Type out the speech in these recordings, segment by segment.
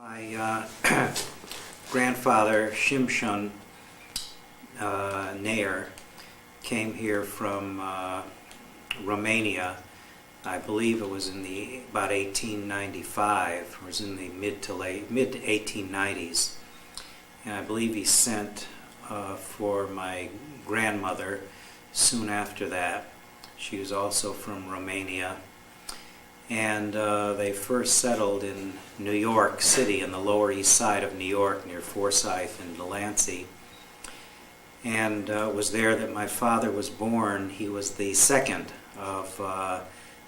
My grandfather, Shimshon Neigher, came here from Romania. I believe it was in about 1895. It was in the mid 1890s, and I believe he sent for my grandmother soon after that. She was also from Romania, and they first settled in New York City, in the Lower East Side of New York, near Forsyth and Delancey. And it was there that my father was born. He was the second of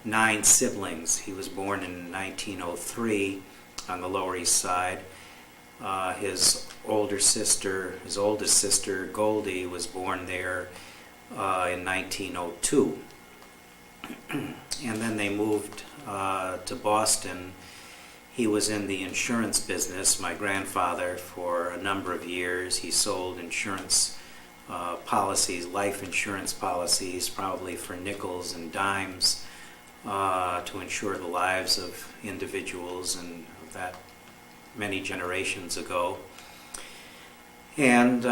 9 siblings. He was born in 1903 on the Lower East Side. His oldest sister, Goldie, was born there in 1902. And then they moved to Boston. He was in the insurance business, my grandfather, for a number of years. He sold insurance policies, life insurance policies, probably for nickels and dimes, to insure the lives of individuals, and that many generations ago. And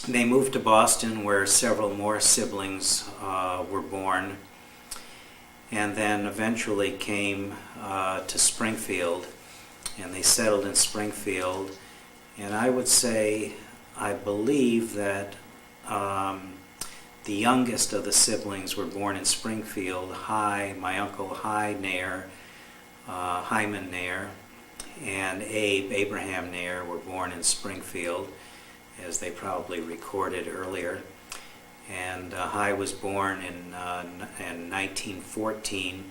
they moved to Boston, where several more siblings were born, and then eventually came to Springfield, and they settled in Springfield. And I would say, I believe that the youngest of the siblings were born in Springfield. My uncle Hyman Neigher, and Abraham Neigher were born in Springfield, as they probably recorded earlier. And Hy was born in 1914,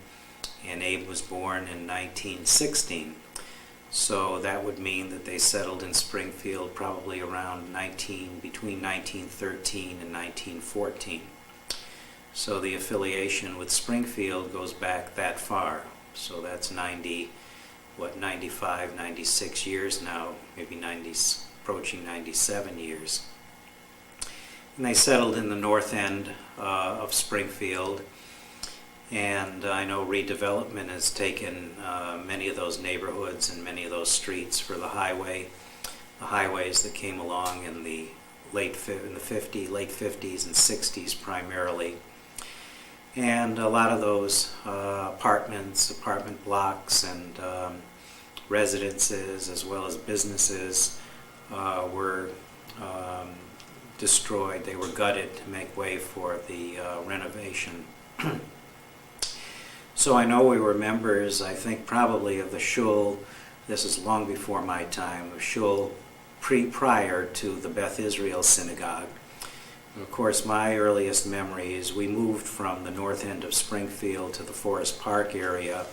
and Abe was born in 1916. So that would mean that they settled in Springfield probably around between 1913 and 1914. So the affiliation with Springfield goes back that far. So that's 95, 96 years now, maybe approaching 97 years. And they settled in the north end of Springfield, and I know redevelopment has taken many of those neighborhoods and many of those streets for the highways that came along in the late 50s and 60s primarily. And a lot of those apartment blocks and residences, as well as businesses, were destroyed. They were gutted to make way for the renovation. So I know we were members, I think probably of the shul. This is long before my time, of shul prior to the Beth Israel Synagogue. And of course, my earliest memories, we moved from the north end of Springfield to the Forest Park area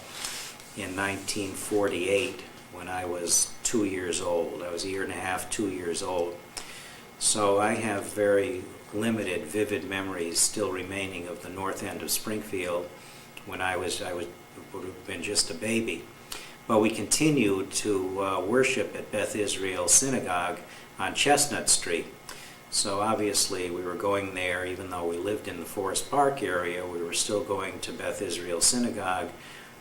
in 1948 when I was 2 years old. I was a year and a half, 2 years old. So I have very limited, vivid memories still remaining of the north end of Springfield when I would have been just a baby. But we continued to worship at Beth Israel Synagogue on Chestnut Street. So obviously we were going there, even though we lived in the Forest Park area, we were still going to Beth Israel Synagogue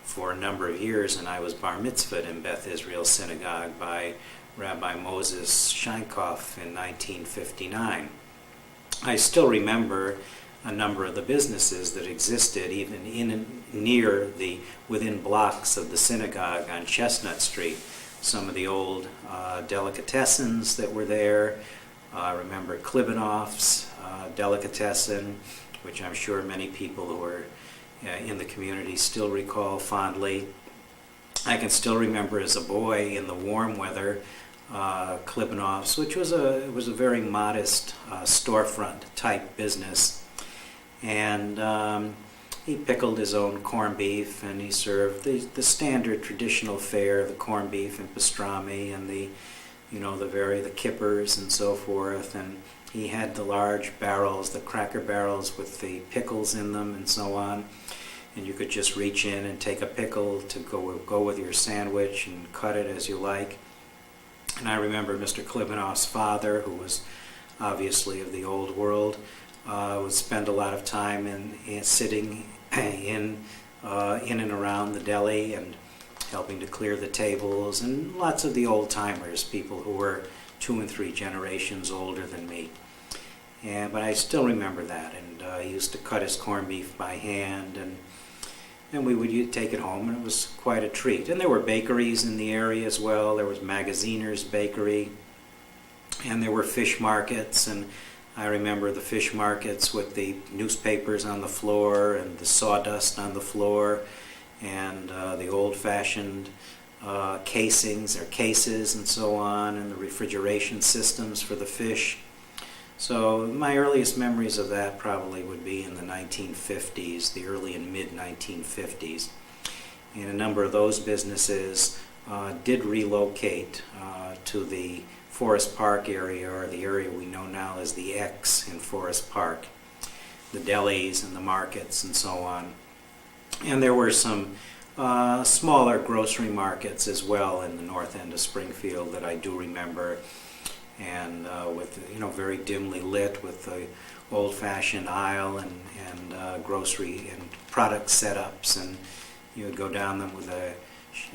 for a number of years, and I was bar mitzvahed in Beth Israel Synagogue by Rabbi Moses Sheinkopf in 1959. I still remember a number of the businesses that existed even within blocks of the synagogue on Chestnut Street. Some of the old delicatessens that were there. I remember Klibanoff's delicatessen, which I'm sure many people who are in the community still recall fondly. I can still remember as a boy in the warm weather, Klibanoff's, which was a very modest storefront type business. And he pickled his own corned beef, and he served the standard traditional fare, the corned beef and pastrami, and the kippers and so forth. And he had the large barrels, the cracker barrels with the pickles in them and so on. And you could just reach in and take a pickle to go with your sandwich and cut it as you like. And I remember Mr. Klibanoff's father, who was obviously of the old world, would spend a lot of time sitting in and around the deli, and helping to clear the tables, and lots of the old-timers, people who were 2 and 3 generations older than me. But I still remember that, and he used to cut his corned beef by hand, and we would take it home, and it was quite a treat. And there were bakeries in the area as well. There was Magaziner's Bakery, and there were fish markets, and I remember the fish markets with the newspapers on the floor and the sawdust on the floor, and the old-fashioned casings or cases and so on, and the refrigeration systems for the fish. So my earliest memories of that probably would be in the 1950s, the early and mid-1950s. And a number of those businesses did relocate to the Forest Park area, or the area we know now as the X in Forest Park, the delis and the markets and so on. And there were some smaller grocery markets as well in the north end of Springfield that I do remember, and with, very dimly lit with the old-fashioned aisle and grocery and product setups, and you would go down them with a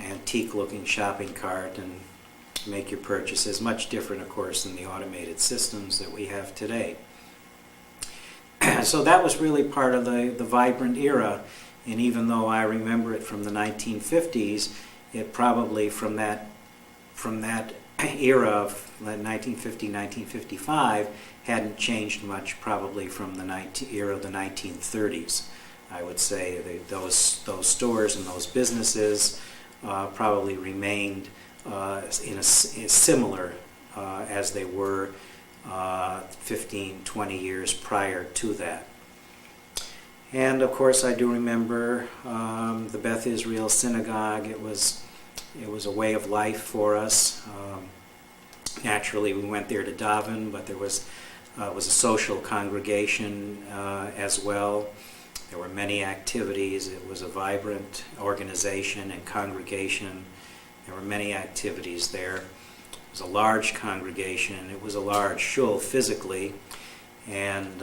antique-looking shopping cart and make your purchases. Much different, of course, than the automated systems that we have today. So that was really part of the vibrant era, and even though I remember it from the 1950s, it probably from that era of 1950, 1955 hadn't changed much, probably from the era of the 1930s. I would say those stores and those businesses probably remained similar as they were 15, 20 years prior to that. And of course I do remember the Beth Israel Synagogue. It was a way of life for us. Naturally we went there to daven, but there was a social congregation as well. There were many activities. It was a vibrant organization and congregation. There were many activities there. It was a large congregation. It was a large shul physically, and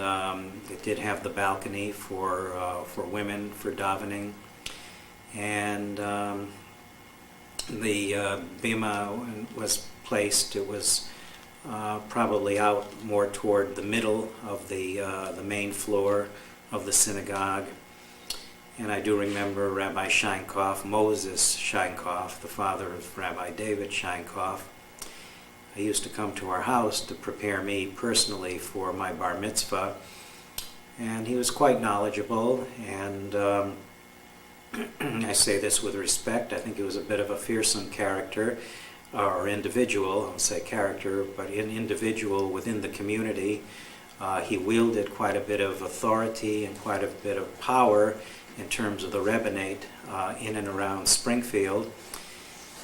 it did have the balcony for women for davening, and the bima was placed. It was probably out more toward the middle of the main floor of the synagogue. And I do remember Rabbi Sheinkopf, Moses Sheinkopf, the father of Rabbi David Sheinkopf. He used to come to our house to prepare me personally for my bar mitzvah, and he was quite knowledgeable, and I say this with respect. I think he was a bit of a fearsome character, or individual. I don't say character, but an individual within the community. He wielded quite a bit of authority and quite a bit of power in terms of the rabbinate in and around Springfield,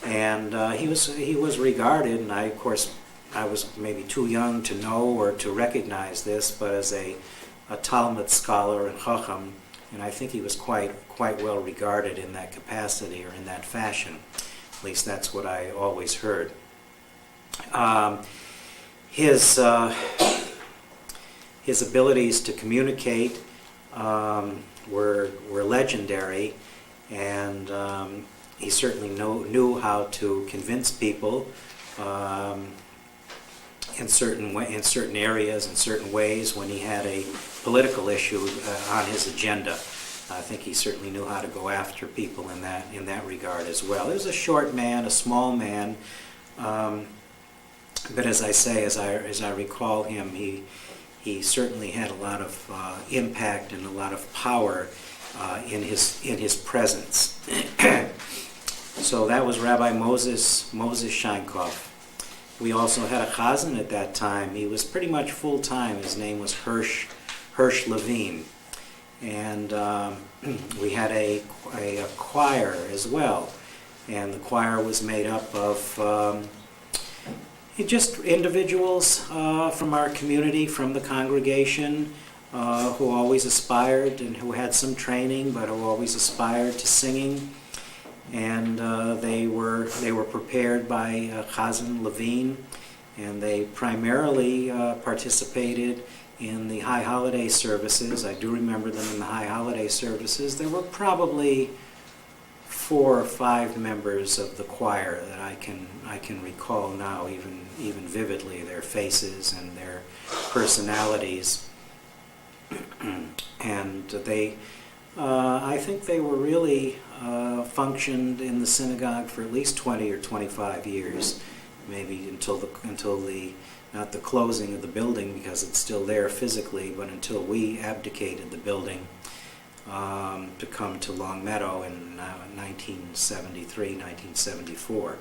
and he was regarded, and I was maybe too young to know or to recognize this, but as a Talmud scholar and chacham, and I think he was quite well regarded in that capacity or in that fashion. At least that's what I always heard. His abilities to communicate were legendary, and he certainly knew how to convince people in certain areas, in certain ways, when he had a political issue on his agenda. I think he certainly knew how to go after people in that regard as well. He was a short man, a small man, but as I say, as I recall him, he certainly had a lot of impact and a lot of power in his presence. So that was Rabbi Moses Sheinkopf. We also had a chazan at that time. He was pretty much full-time. His name was Hirsch Levine. And we had a choir as well. And the choir was made up of just individuals from our community, from the congregation, who always aspired and who had some training, but who always aspired to singing. And they were prepared by Chazan Levine, and they primarily participated in the high holiday services. I do remember them in the high holiday services. There were probably 4 or 5 members of the choir that I can recall now, even vividly, their faces and their personalities. And they, I think they were really functioned in the synagogue for at least 20 or 25 years, maybe until the not the closing of the building, because it's still there physically, but until we abdicated the building to come to Long Meadow in 1973, 1974.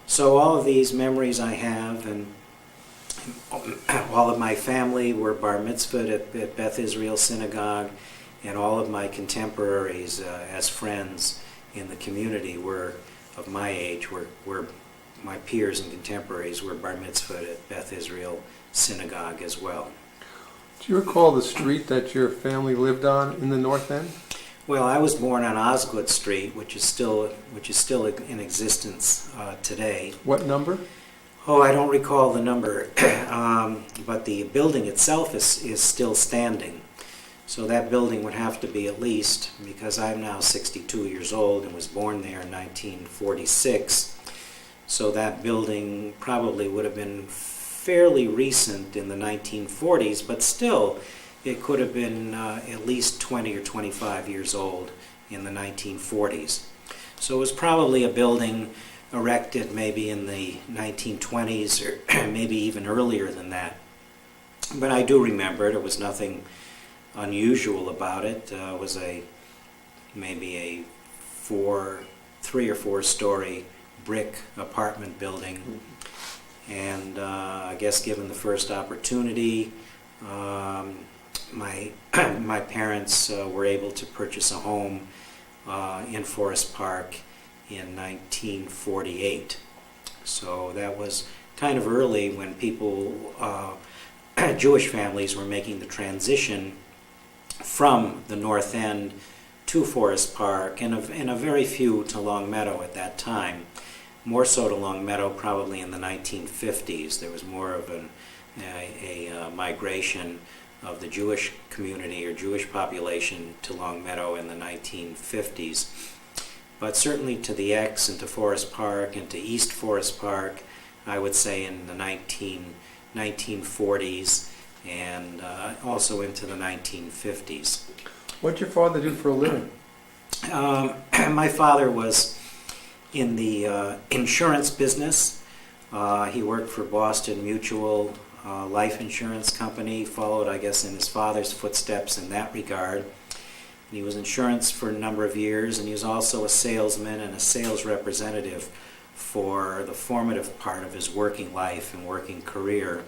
So all of these memories I have, and all of my family were bar mitzvahed at Beth Israel Synagogue, and all of my contemporaries as friends in the community were of my age, were my peers and contemporaries were bar mitzvahed at Beth Israel Synagogue as well. Do you recall the street that your family lived on in the North End? Well, I was born on Osgood Street, which is still in existence today. What number? Oh, I don't recall the number, but the building itself is still standing. So that building would have to be at least, because I'm now 62 years old and was born there in 1946, so that building probably would have been fairly recent in the 1940s, but still it could have been at least 20 or 25 years old in the 1940s. So it was probably a building erected maybe in the 1920s or maybe even earlier than that. But I do remember it. There was nothing unusual about it. It was maybe a 3 or 4 story brick apartment building. And I guess given the first opportunity, my parents were able to purchase a home in Forest Park in 1948. So that was kind of early when people, Jewish families, were making the transition from the North End to Forest Park, and a very few to Long Meadow at that time. More so to Long Meadow probably in the 1950s. There was more of a migration of the Jewish community or Jewish population to Long Meadow in the 1950s. But certainly to the X and to Forest Park and to East Forest Park, I would say in the 1940s and also into the 1950s. What did your father do for a living? My father was in the insurance business. He worked for Boston Mutual Life Insurance Company, followed, I guess, in his father's footsteps in that regard. He was insurance for a number of years, and he was also a salesman and a sales representative for the formative part of his working life and working career.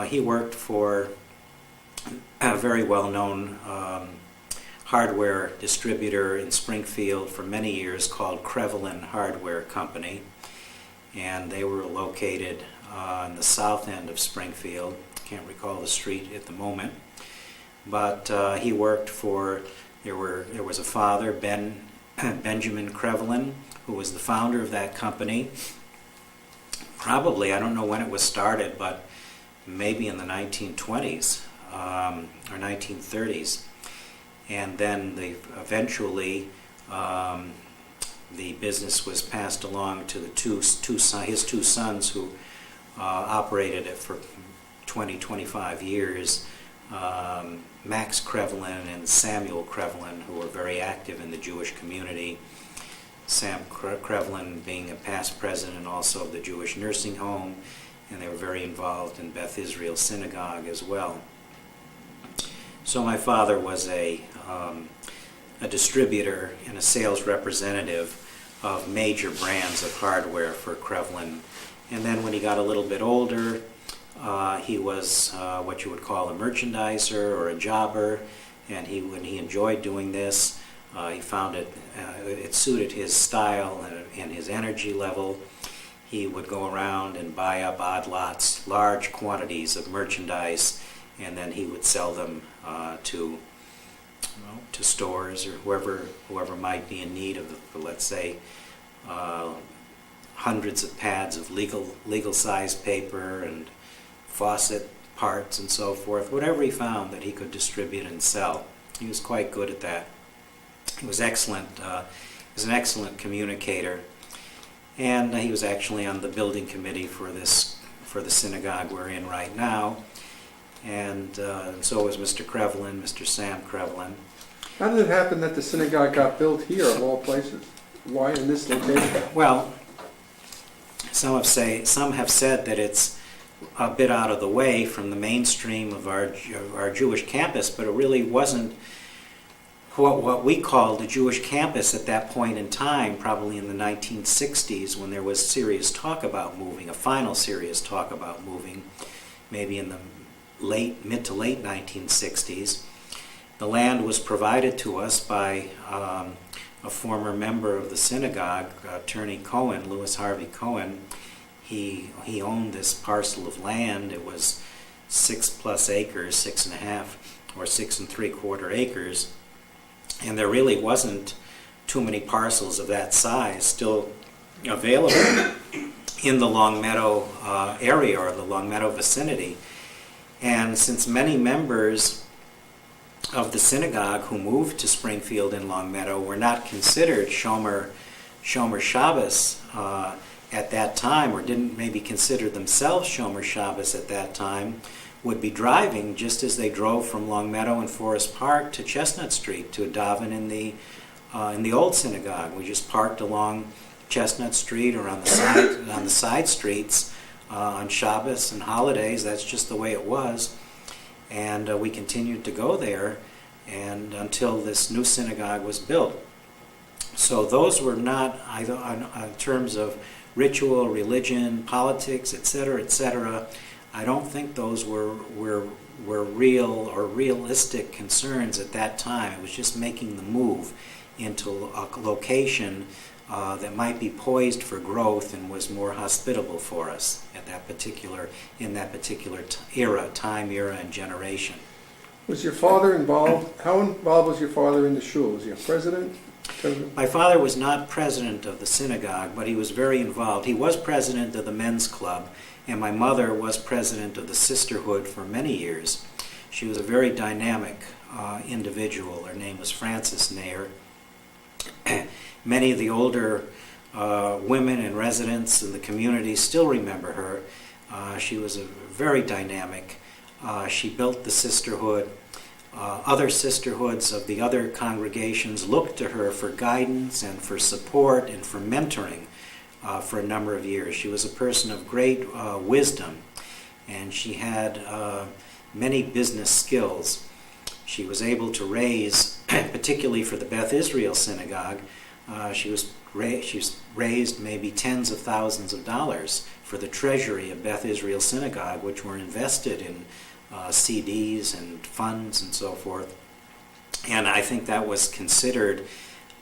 He worked for a very well-known hardware distributor in Springfield for many years called Crevelin Hardware Company, and they were located on the south end of Springfield. Can't recall the street at the moment, but he worked for, there was a father, Benjamin Crevelin, who was the founder of that company. Probably, I don't know when it was started, but maybe in the 1920s or 1930s. And then eventually the business was passed along to his two sons, who operated it for 20-25 years, Max Crevelin and Samuel Crevelin, who were very active in the Jewish community. Sam Crevelin being a past president also of the Jewish nursing home, and they were very involved in Beth Israel Synagogue as well. So my father was a distributor and a sales representative of major brands of hardware for Crevelin. And then when he got a little bit older, he was what you would call a merchandiser or a jobber, and when he enjoyed doing this, he found it suited his style and his energy level. He would go around and buy up odd lots, large quantities of merchandise, and then he would sell them to stores or whoever might be in need of, let's say, hundreds of pads of legal size paper and faucet parts and so forth. Whatever he found that he could distribute and sell, he was quite good at that. He was excellent. He was an excellent communicator, and he was actually on the building committee for the synagogue we're in right now. And so was Mr. Krevlin, Mr. Sam Krevlin. How did it happen that the synagogue got built here, of all places? Why in this location? Well, some have said that it's a bit out of the way from the mainstream of our Jewish campus, but it really wasn't what we called a Jewish campus at that point in time, probably in the 1960s, when there was serious talk about moving, a final serious talk about moving, maybe in the mid to late 1960s. The land was provided to us by a former member of the synagogue, Attorney Cohen, Louis Harvey Cohen. He owned this parcel of land. It was 6+ acres, 6.5 or 6 3/4 acres, and there really wasn't too many parcels of that size still available in the Longmeadow area or the Longmeadow vicinity. And since many members of the synagogue who moved to Springfield and Longmeadow were not considered Shomer Shabbos at that time, or didn't maybe consider themselves Shomer Shabbos at that time, would be driving just as they drove from Longmeadow and Forest Park to Chestnut Street to daven in the old synagogue. We just parked along Chestnut Street or on the side streets on Shabbos and holidays. That's just the way it was. And we continued to go there and until this new synagogue was built. So those were not, either in terms of ritual, religion, politics, etc., I don't think those were real or realistic concerns at that time. It was just making the move into a location that might be poised for growth and was more hospitable for us in that particular time era, and generation. Was your father involved? How involved was your father in the shul? Was he a president? My father was not president of the synagogue, but he was very involved. He was president of the men's club, and my mother was president of the sisterhood for many years. She was a very dynamic individual. Her name was Frances Neigher. Many of the older women and residents in the community still remember her. She was very dynamic. She built the sisterhood. Other sisterhoods of the other congregations looked to her for guidance and for support and for mentoring for a number of years. She was a person of great wisdom, and she had many business skills. She was able to raise, particularly for the Beth Israel Synagogue, she's raised maybe tens of thousands of dollars for the treasury of Beth Israel Synagogue, which were invested in CDs and funds and so forth. And I think that was considered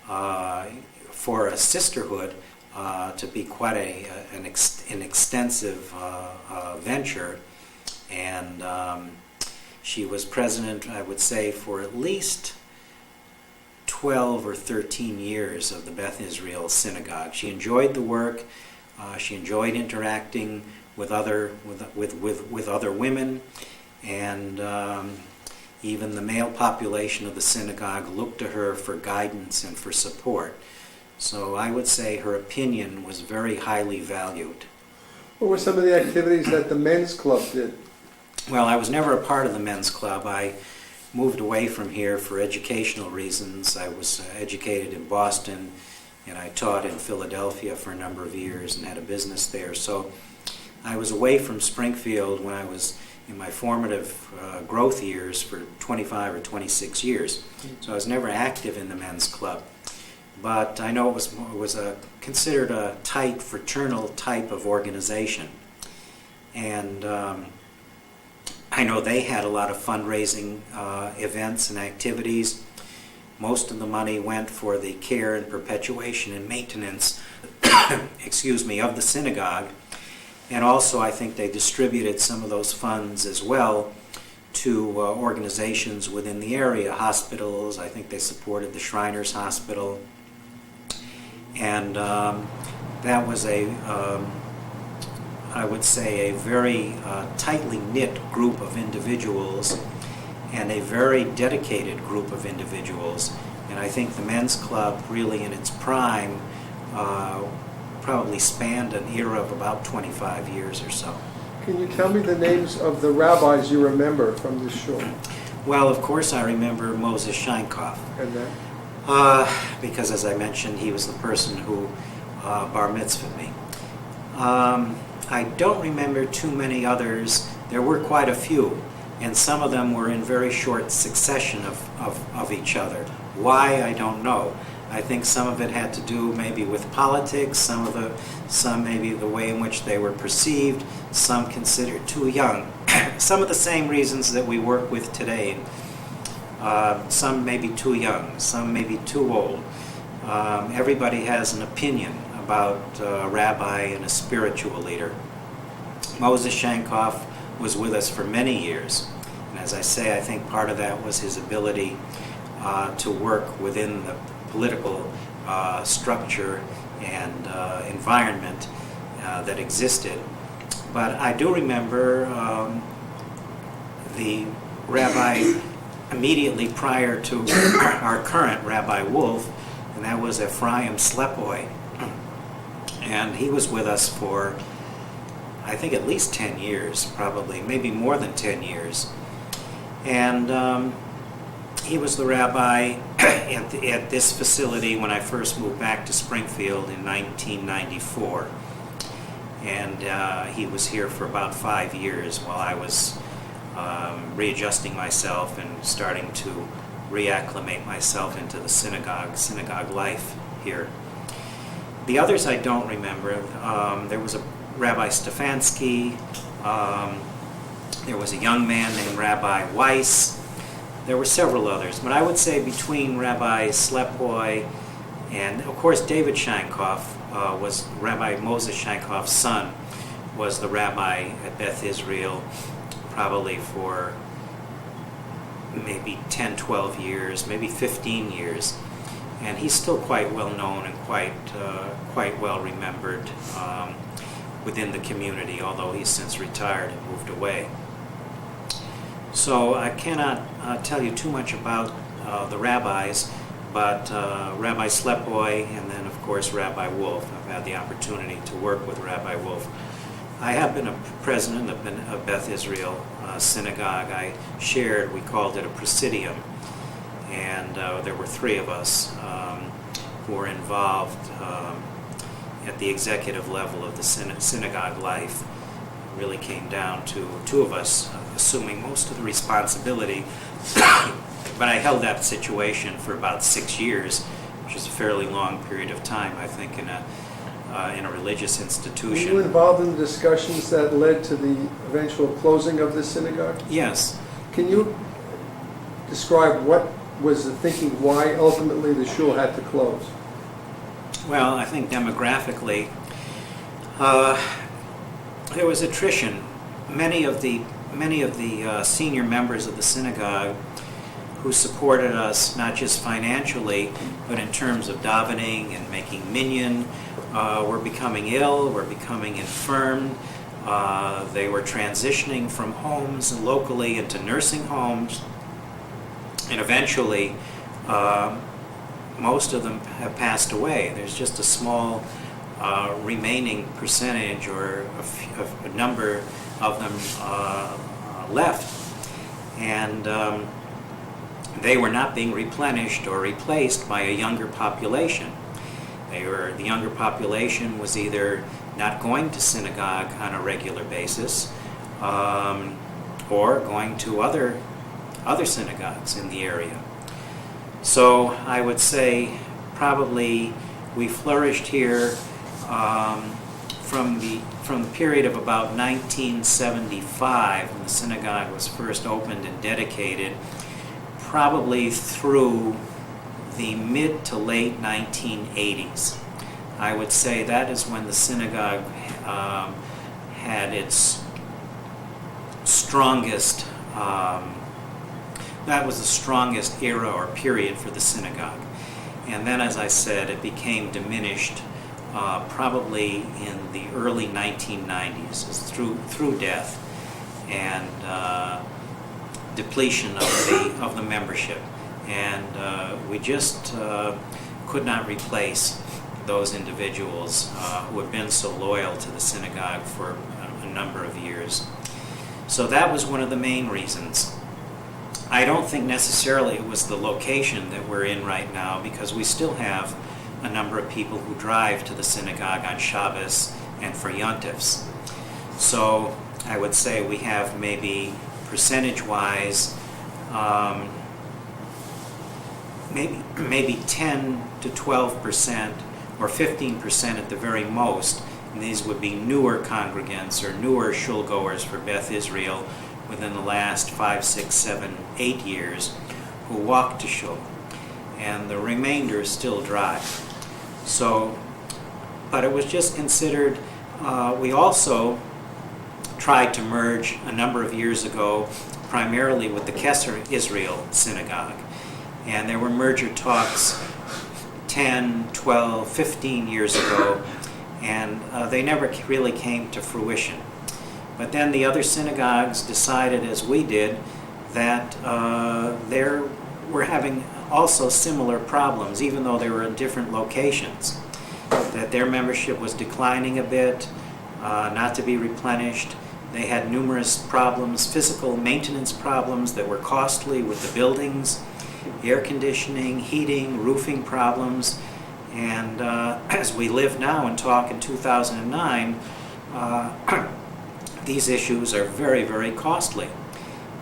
for a sisterhood to be quite an extensive venture. And she was president, I would say, for at least 12 or 13 years of the Beth Israel Synagogue. She enjoyed the work. She enjoyed interacting with other women, and even the male population of the synagogue looked to her for guidance and for support. So I would say her opinion was very highly valued. What were some of the activities that the men's club did? Well, I was never a part of the men's club. I moved away from here for educational reasons. I was educated in Boston, and I taught in Philadelphia for a number of years and had a business there. So I was away from Springfield when I was in my formative growth years for 25 or 26 years. So I was never active in the men's club. But I know it was considered a tight, fraternal type of organization. And I know they had a lot of fundraising events and activities. Most of the money went for the care and perpetuation and maintenance of the synagogue. And also I think they distributed some of those funds as well to organizations within the area, hospitals. I think they supported the Shriners Hospital. And that was I would say, a very tightly knit group of individuals, and a very dedicated group of individuals. And I think the men's club, really in its prime, probably spanned an era of about 25 years or so. Can you tell me the names of the rabbis you remember from this shul? Well, of course, I remember Moses Sheinkopf, And then? because, as I mentioned, he was the person who bar mitzvahed me. I don't remember too many others. There were quite a few, and some of them were in very short succession of each other. Why, I don't know. I think some of it had to do maybe with politics, some maybe the way in which they were perceived, some considered too young. Some of the same reasons that we work with today. Some may be too young, some may be too old. Everybody has an opinion about a rabbi and a spiritual leader. Moses Sheinkopf was with us for many years. And as I say, I think part of that was his ability to work within the political structure and environment that existed. But I do remember the rabbi immediately prior to our current Rabbi Wolf, and that was Ephraim Slepoy. And he was with us for, I think, at least 10 years, probably, maybe more than 10 years. And he was the rabbi at this facility when I first moved back to Springfield in 1994. And he was here for about 5 years while I was readjusting myself and starting to reacclimate myself into the synagogue life here. The others I don't remember. There was a Rabbi Stefanski. There was a young man named Rabbi Weiss. There were several others, but I would say between Rabbi Slepoy and, of course, David Sheinkopf was Rabbi Moses Sheinkopf's son, was the rabbi at Beth Israel probably for maybe 10, 12 years, maybe 15 years. And he's still quite well known and quite well remembered within the community, although he's since retired and moved away. So I cannot tell you too much about the rabbis, but Rabbi Slepoy and then, of course, Rabbi Wolf. I've had the opportunity to work with Rabbi Wolf. I have been a president of Beth Israel Synagogue. We called it a presidium, and there were 3 of us who were involved at the executive level of the synagogue life. It really came down to 2 of us assuming most of the responsibility, but I held that situation for about 6 years, which is a fairly long period of time, I think, in a religious institution. Were you involved in the discussions that led to the eventual closing of the synagogue? Yes. Can you describe what was the thinking, why ultimately the shul had to close? Well, I think demographically, there was attrition. Many of the senior members of the synagogue who supported us, not just financially, but in terms of davening and making minyan, were becoming ill, were becoming infirmed. They were transitioning from homes locally into nursing homes, and eventually most of them have passed away. There's just a small remaining percentage or a number of them left, and they were not being replenished or replaced by a younger population. The younger population was either not going to synagogue on a regular basis or going to other synagogues in the area. So I would say probably we flourished here from the period of about 1975, when the synagogue was first opened and dedicated, probably through the mid to late 1980s. I would say that is when the synagogue had its strongest, that was the strongest era or period for the synagogue. And then, as I said, it became diminished probably in the early 1990s through death and depletion of the membership. and we just could not replace those individuals who had been so loyal to the synagogue for a number of years. So that was one of the main reasons. I don't think necessarily it was the location that we're in right now, because we still have a number of people who drive to the synagogue on Shabbos and for Yontifs. So I would say we have maybe percentage-wise maybe 10 to 12% or 15% at the very most, and these would be newer congregants or newer shul goers for Beth Israel within the last 5, 6, 7, 8 years who walk to shul, and the remainder still drive. So, but it was just considered, we also tried to merge a number of years ago primarily with the Kesser Israel Synagogue, and there were merger talks 10, 12, 15 years ago, and they never really came to fruition. But then the other synagogues decided, as we did, that they were having also similar problems, even though they were in different locations, that their membership was declining a bit, not to be replenished. They had numerous problems, physical maintenance problems that were costly with the buildings, air conditioning, heating, roofing problems. And as we live now and talk in 2009, these issues are very, very costly.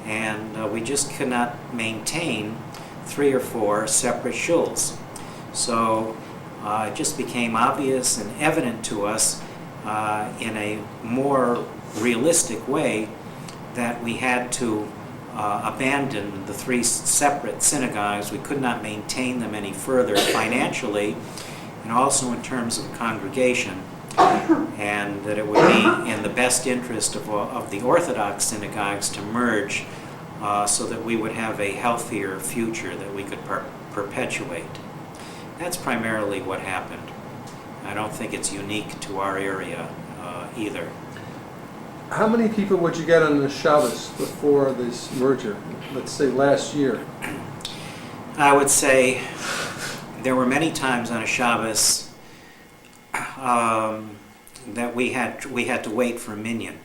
And we just cannot maintain 3 or 4 separate shuls. So it just became obvious and evident to us in a more realistic way that we had to abandon the 3 separate synagogues. We could not maintain them any further financially and also in terms of congregation, and that it would be in the best interest of the Orthodox synagogues to merge so that we would have a healthier future that we could perpetuate. That's primarily what happened. I don't think it's unique to our area either. How many people would you get on the Shabbos before this merger? Let's say last year. I would say there were many times on a Shabbos that we had to wait for a minyan.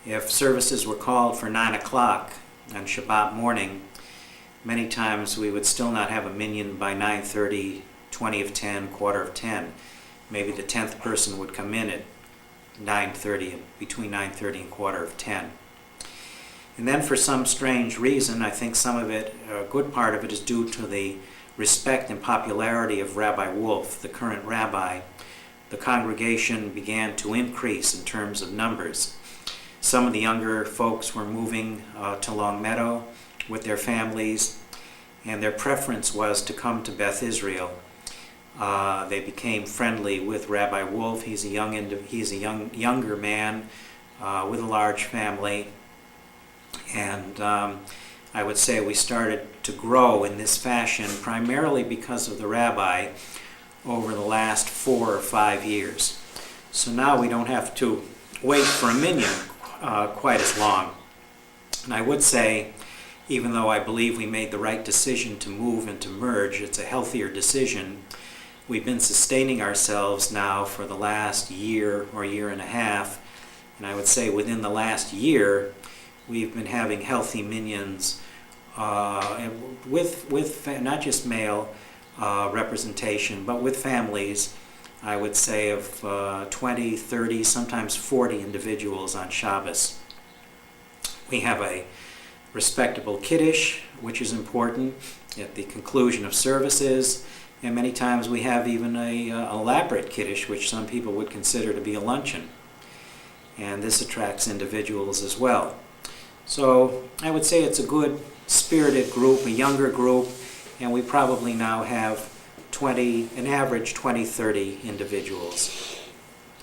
If services were called for 9 o'clock on Shabbat morning, many times we would still not have a minyan by 9:30, 20 of 10, quarter of 10. Maybe the 10th person would come in at 9:30, between 9:30 and quarter of 10. And then for some strange reason, I think some of it, a good part of it, is due to the respect and popularity of Rabbi Wolf, the current rabbi. The congregation began to increase in terms of numbers. Some of the younger folks were moving to Long Meadow with their families, and their preference was to come to Beth Israel. They became friendly with Rabbi Wolf. He's a younger man with a large family, and I would say we started to grow in this fashion primarily because of the rabbi over the last 4 or 5 years. So now we don't have to wait for a minyan quite as long. And I would say, even though I believe we made the right decision to move and to merge, it's a healthier decision. We've been sustaining ourselves now for the last year or year and a half, and I would say within the last year we've been having healthy minyans with not just male representation, but with families, I would say of 20, 30, sometimes 40 individuals on Shabbos. We have a respectable kiddush, which is important at the conclusion of services, and many times we have even a elaborate kiddush, which some people would consider to be a luncheon. And this attracts individuals as well. So I would say it's a good spirited group, a younger group, and we probably now have an average 20, 30 individuals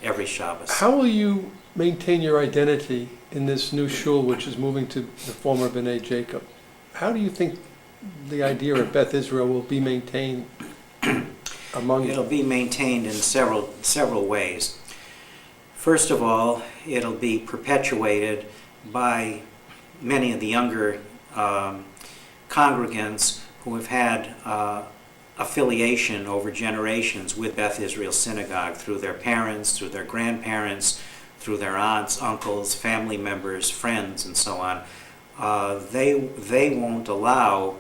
every Shabbos. How will you maintain your identity in this new shul, which is moving to the former B'nai Jacob? How do you think the idea of Beth Israel will be maintained among you? It'll be maintained in several ways. First of all, it'll be perpetuated by many of the younger congregants who have had affiliation over generations with Beth Israel Synagogue through their parents, through their grandparents, through their aunts, uncles, family members, friends, and so on. They won't allow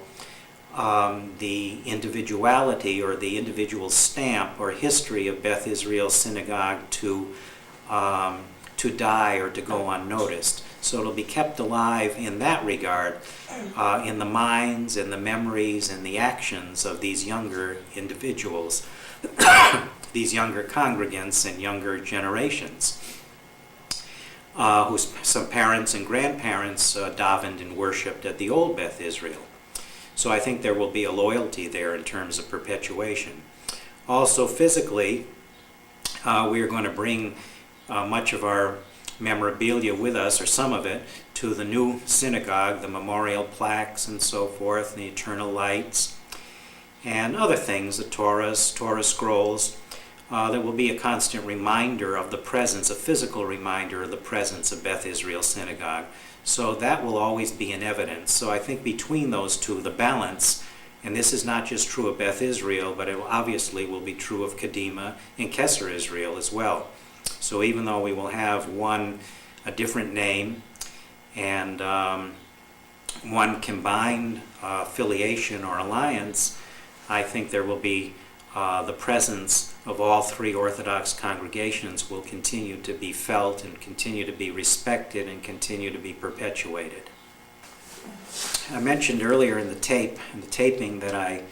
the individuality or the individual stamp or history of Beth Israel Synagogue to die or to go unnoticed. So it'll be kept alive in that regard, in the minds and the memories and the actions of these younger individuals, these younger congregants and younger generations, whose some parents and grandparents davened and worshipped at the old Beth Israel. So I think there will be a loyalty there in terms of perpetuation. Also physically, we are going to bring much of our memorabilia with us, or some of it, to the new synagogue, the memorial plaques and so forth, the eternal lights, and other things, the Torah scrolls. There will be a constant reminder of the presence, a physical reminder of the presence of Beth Israel Synagogue. So that will always be in evidence. So I think between those two, the balance, and this is not just true of Beth Israel, but it obviously will be true of Kadima and Kesser Israel as well. So even though we will have a different name and one combined affiliation or alliance, I think there will be the presence of all three Orthodox congregations will continue to be felt and continue to be respected and continue to be perpetuated. I mentioned earlier in the taping that I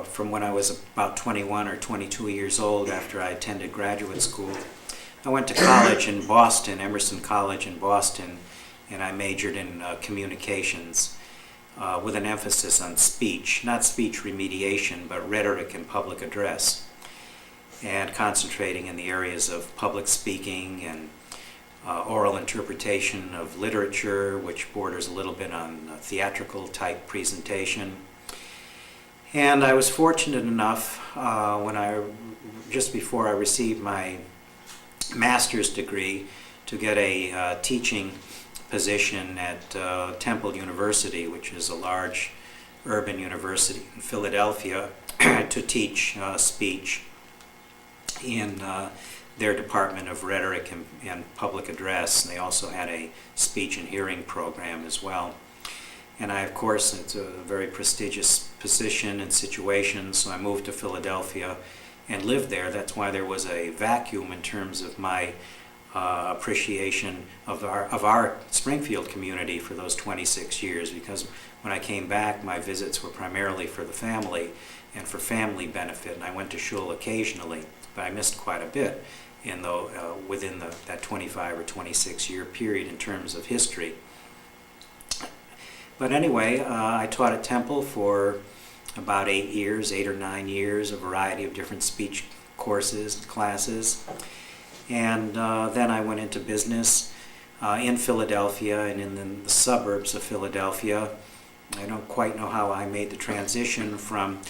from when I was about 21 or 22 years old, after I attended graduate school, I went to college in Boston, Emerson College in Boston, and I majored in communications with an emphasis on speech, not speech remediation, but rhetoric and public address, and concentrating in the areas of public speaking and oral interpretation of literature, which borders a little bit on theatrical type presentation. And I was fortunate enough just before I received my master's degree to get a teaching position at Temple University, which is a large urban university in Philadelphia, to teach speech in their Department of Rhetoric and Public Address. And they also had a speech and hearing program as well. And of course, it's a very prestigious position and situation, so I moved to Philadelphia and lived there. That's why there was a vacuum in terms of my appreciation of our Springfield community for those 26 years, because when I came back, my visits were primarily for the family and for family benefit, and I went to shul occasionally, but I missed quite a bit within that 25 or 26 year period in terms of history. But anyway, I taught at Temple for about 8 or 9 years, a variety of different speech courses and classes. And then I went into business in Philadelphia and in the suburbs of Philadelphia. I don't quite know how I made the transition from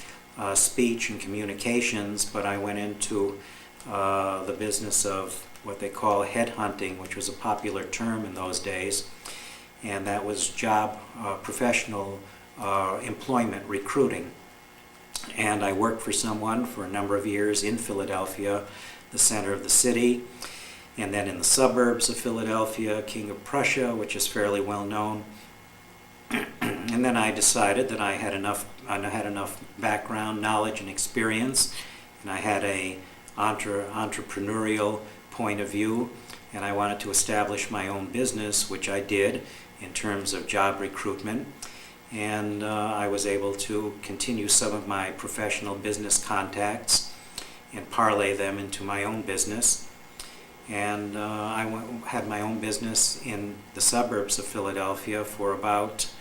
speech and communications, but I went into the business of what they call headhunting, which was a popular term in those days. And that was professional employment recruiting. And I worked for someone for a number of years in Philadelphia, the center of the city, and then in the suburbs of Philadelphia, King of Prussia, which is fairly well known. And then I decided that I had enough background, knowledge, and experience, and I had a entrepreneurial point of view, and I wanted to establish my own business, which I did in terms of job recruitment. And I was able to continue some of my professional business contacts and parlay them into my own business. And I had my own business in the suburbs of Philadelphia for about,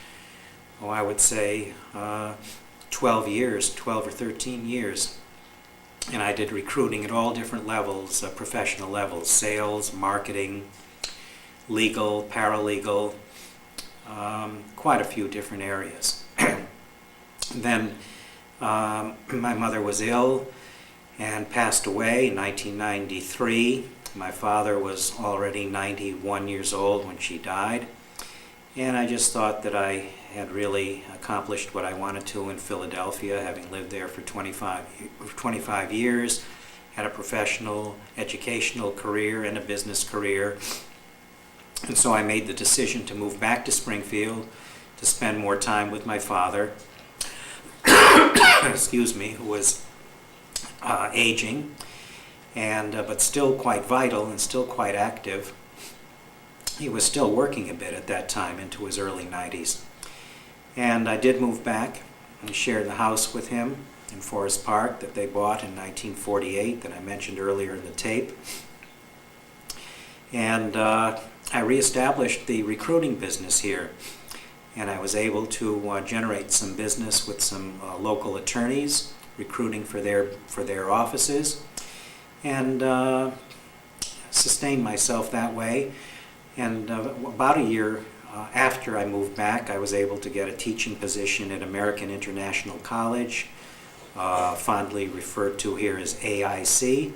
I would say 12 or 13 years. And I did recruiting at all different levels, professional levels: sales, marketing, legal, paralegal, quite a few different areas. Then my mother was ill and passed away in 1993. My father was already 91 years old when she died. And I just thought that I had really accomplished what I wanted to in Philadelphia, having lived there for 25 years, had a professional, educational career and a business career. And so I made the decision to move back to Springfield to spend more time with my father, excuse me, who was aging, and but still quite vital and still quite active. He was still working a bit at that time, into his early 90s. And I did move back and shared the house with him in Forest Park that they bought in 1948 that I mentioned earlier in the tape. And I reestablished the recruiting business here. And I was able to generate some business with some local attorneys, recruiting for their offices, and sustain myself that way. And about a year after I moved back, I was able to get a teaching position at American International College, fondly referred to here as AIC.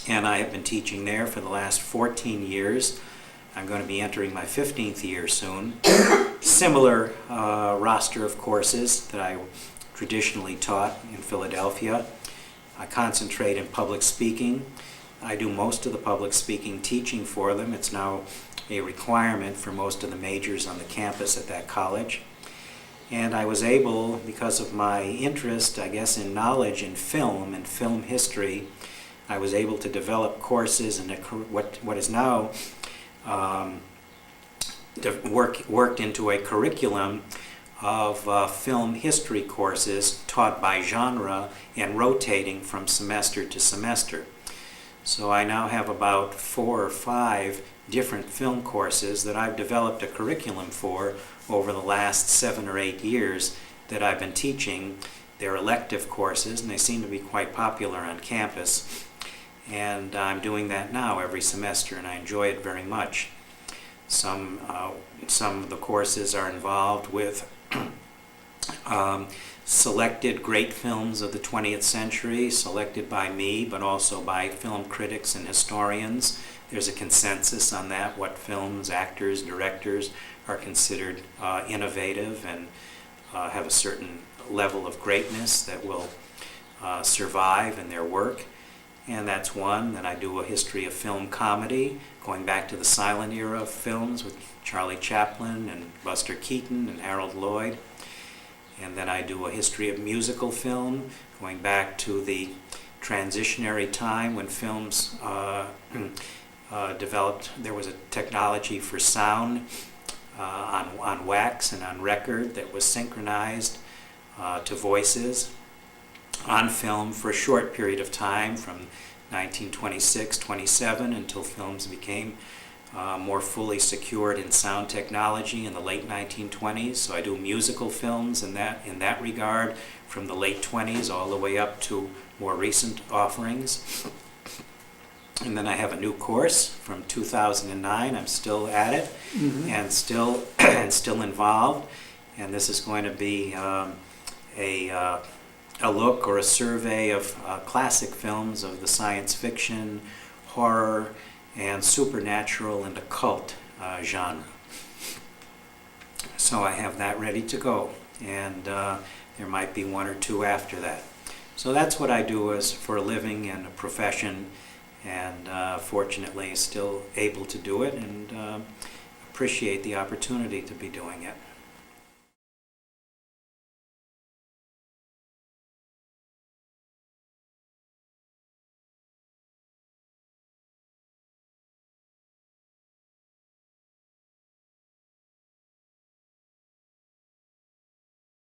And I have been teaching there for the last 14 years. I'm going to be entering my 15th year soon. Similar roster of courses that I traditionally taught in Philadelphia. I concentrate in public speaking. I do most of the public speaking teaching for them. It's now a requirement for most of the majors on the campus at that college. And I was able, because of my interest, I guess, in knowledge in film and film history, I was able to develop courses in what is now worked into a curriculum of film history courses taught by genre and rotating from semester to semester. So I now have about 4 or 5 different film courses that I've developed a curriculum for over the last 7 or 8 years that I've been teaching. They're elective courses, and they seem to be quite popular on campus. And I'm doing that now every semester, and I enjoy it very much. Some of the courses are involved with selected great films of the 20th century, selected by me, but also by film critics and historians. There's a consensus on that, what films, actors, directors are considered innovative and have a certain level of greatness that will survive in their work. And that's one. Then I do a history of film comedy, going back to the silent era of films with Charlie Chaplin and Buster Keaton and Harold Lloyd. And then I do a history of musical film, going back to the transitionary time when films developed. There was a technology for sound on wax and on record that was synchronized to voices on film for a short period of time, from 1926-27 until films became more fully secured in sound technology in the late 1920s. So I do musical films in that regard, from the late 20s all the way up to more recent offerings. And then I have a new course from 2009. I'm still at it, and still involved. And this is going to be a look or a survey of classic films of the science fiction, horror, and supernatural and occult genre. So I have that ready to go, and there might be 1 or 2 after that. So that's what I do as for a living and a profession, and fortunately still able to do it, and appreciate the opportunity to be doing it.